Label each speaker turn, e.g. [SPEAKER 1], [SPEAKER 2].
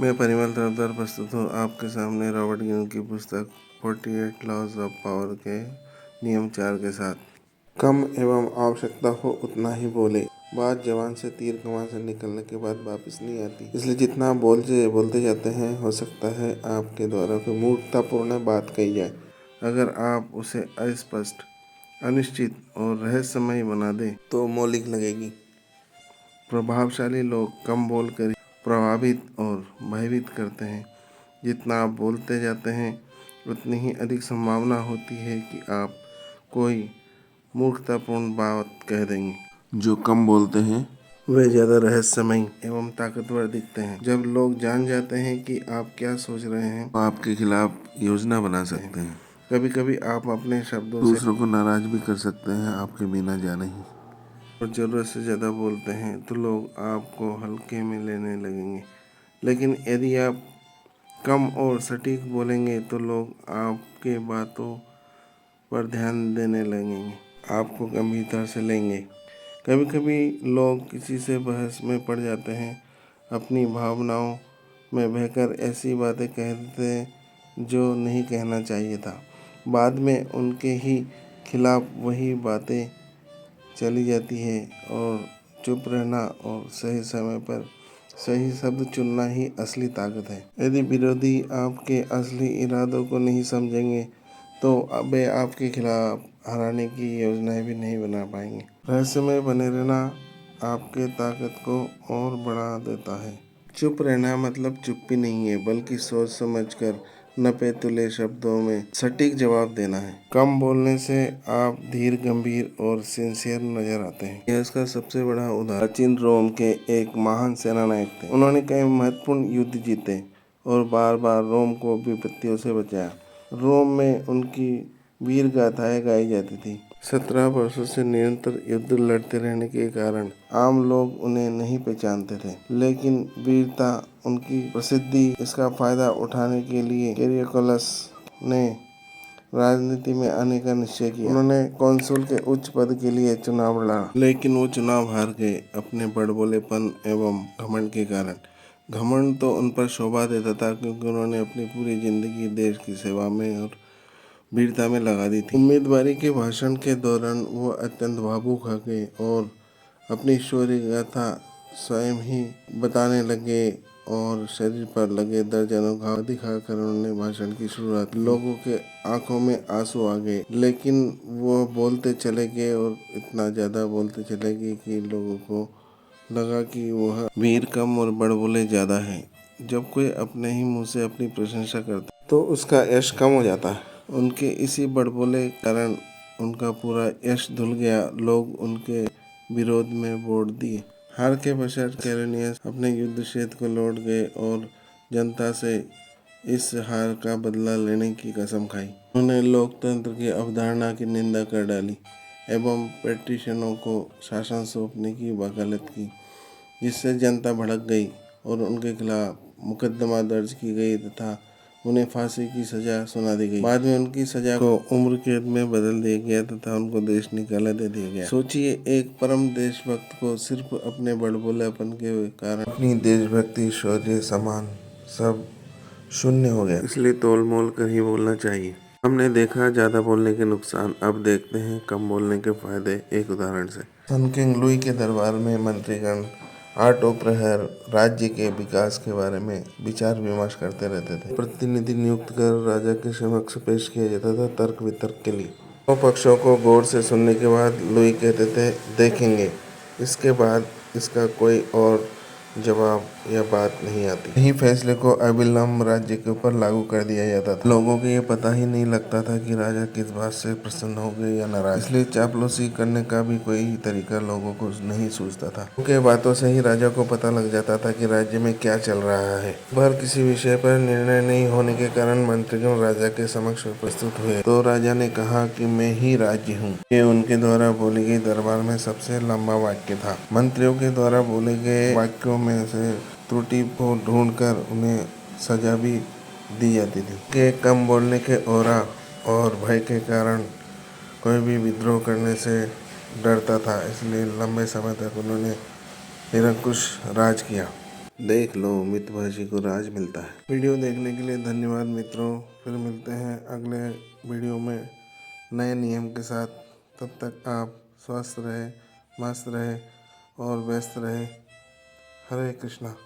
[SPEAKER 1] मैं परिमल तरफदार प्रस्तुत हूँ आपके सामने रॉबर्ट ग्रीन की पुस्तक 48 लॉज ऑफ पावर के नियम 4 के साथ। कम एवं आवश्यकता हो उतना ही बोले। बात जवान से तीर कमान से निकलने के बाद वापस नहीं आती, इसलिए जितना आप बोलते जाते हैं, हो सकता है आपके द्वारा कोई मूर्खतापूर्ण बात कही जाए। अगर आप उसे अस्पष्ट, अनिश्चित और रहस्यमय बना दें तो मौलिक लगेगी। प्रभावशाली लोग कम बोलकर प्रभावित और भयभीत करते हैं। जितना आप बोलते जाते हैं उतनी ही अधिक संभावना होती है कि आप कोई मूर्खतापूर्ण बात कह देंगे। जो कम बोलते हैं वे ज़्यादा रहस्यमयी एवं ताकतवर दिखते हैं। जब लोग जान जाते हैं कि आप क्या सोच रहे हैं तो आपके खिलाफ योजना बना सकते हैं। कभी कभी आप अपने शब्दों से दूसरों को नाराज भी कर सकते हैं, आपके बिना जाने ही। और ज़रूरत से ज़्यादा बोलते हैं तो लोग आपको हल्के में लेने लगेंगे, लेकिन यदि आप कम और सटीक बोलेंगे तो लोग आपके बातों पर ध्यान देने लगेंगे, आपको गंभीरता से लेंगे। कभी कभी लोग किसी से बहस में पड़ जाते हैं, अपनी भावनाओं में बहकर ऐसी बातें कह देते हैं जो नहीं कहना चाहिए था। बाद में उनके ही खिलाफ वही बातें चली जाती है और चुप रहना और सही समय पर सही शब्द चुनना ही असली ताकत है। यदि विरोधी आपके असली इरादों को नहीं समझेंगे तो वे आपके खिलाफ हराने की योजनाएं भी नहीं बना पाएंगे। रहस्यमय बने रहना आपके ताकत को और बढ़ा देता है। चुप रहना मतलब चुप्पी नहीं है, बल्कि सोच समझकर नपे तुले शब्दों में सटीक जवाब देना है। कम बोलने से आप धीर, गंभीर और सिंसियर नजर आते हैं। यह इसका सबसे बड़ा उदाहरण प्राचीन रोम के एक महान सेनानायक थे। उन्होंने कई महत्वपूर्ण युद्ध जीते और बार बार रोम को विपत्तियों से बचाया। रोम में उनकी वीर गाथाएं गाई जाती थी। 17 वर्षों से निरंतर युद्ध लड़ते रहने के कारण आम लोग उन्हें नहीं पहचानते थे, लेकिन वीरता, उनकी प्रसिद्धि, इसका फायदा उठाने के लिए कैरियोकलस ने राजनीति में आने का निश्चय किया। उन्होंने कौंसुल के उच्च पद के लिए चुनाव लड़ा, लेकिन वो चुनाव हार गए अपने बड़बोलेपन एवं घमंड के कारण। घमंड तो उन पर शोभा देता था क्योंकि उन्होंने अपनी पूरी जिंदगी देश की सेवा में और वीरता में लगा दी थी। उम्मीदवारी के भाषण के दौरान वो अत्यंत भावुक हो गए और अपनी शौर्य गाथा स्वयं ही बताने लगे और शरीर पर लगे दर्जनों घाव दिखाकर उन्होंने भाषण की शुरुआत। लोगों के आंखों में आंसू आ गए, लेकिन वो बोलते चले गए और इतना ज़्यादा बोलते चले गए कि लोगों को लगा कि वह वीर कम और बड़बोले ज़्यादा है। जब कोई अपने ही मुंह से अपनी प्रशंसा करता तो उसका यश कम हो जाता है। उनके इसी बड़बोले कारण उनका पूरा यश धुल गया। लोग उनके विरोध में वोट दिए। हार के पश्चात कैरेनियस अपने युद्ध क्षेत्र को लौट गए और जनता से इस हार का बदला लेने की कसम खाई। उन्होंने लोकतंत्र की अवधारणा की निंदा कर डाली एवं पेटिशनों को शासन सौंपने की वकालत की, जिससे जनता भड़क गई और उनके खिलाफ मुकदमा दर्ज की गई तथा उन्हें फांसी की सजा सुना दी गई। बाद में उनकी सजा को उम्र कैद में बदल दिया गया तथा उनको देश निकाला दे दिया गया। सोचिए, एक परम देशभक्त को सिर्फ अपने बड़बोलेपन के कारण अपनी देशभक्ति, शौर्य, सम्मान सब शून्य हो गया। इसलिए तोल मोल कर ही बोलना चाहिए। हमने देखा ज़्यादा बोलने के नुकसान, अब देखते हैं कम बोलने के फायदे एक उदाहरण से। सन किंग लुई के दरबार में मंत्रीगण आठों प्रहर राज्य के विकास के बारे में विचार विमर्श करते रहते थे। प्रतिनिधि नियुक्त कर राजा के समक्ष पेश किया जाता था तर्क वितर्क के लिए। दो पक्षों को गौर से सुनने के बाद लुई कहते थे, देखेंगे। इसके बाद इसका कोई और जवाब या बात नहीं आती। यही फैसले को अविलंब राज्य के ऊपर लागू कर दिया जाता था। लोगों को ये पता ही नहीं लगता था कि राजा किस बात से प्रसन्न हो गए या नाराज। इसलिए चापलूसी करने का भी कोई तरीका लोगों को नहीं सूझता था। उनके बातों से ही राजा को पता लग जाता था कि राज्य में क्या चल रहा है। पर किसी विषय पर निर्णय नहीं होने के कारण मंत्रीगण राजा के समक्ष प्रस्तुत हुए तो राजा ने कहा कि मैं ही राज्य हूँ। ये उनके द्वारा बोली गई दरबार में सबसे लंबा वाक्य था। मंत्रियों के द्वारा बोले गए वाक्यों में से त्रुटि को ढूंढकर उन्हें सजा भी दी जाती थी। के कम बोलने के औरा और भय के कारण कोई भी विद्रोह करने से डरता था, इसलिए लंबे समय तक उन्होंने निरंकुश राज किया। देख लो, मितभाषी को राज मिलता है। वीडियो देखने के लिए धन्यवाद मित्रों। फिर मिलते हैं अगले वीडियो में नए नियम के साथ। तब तक आप स्वस्थ रहे, मस्त रहे और व्यस्त रहे। हरे कृष्णा।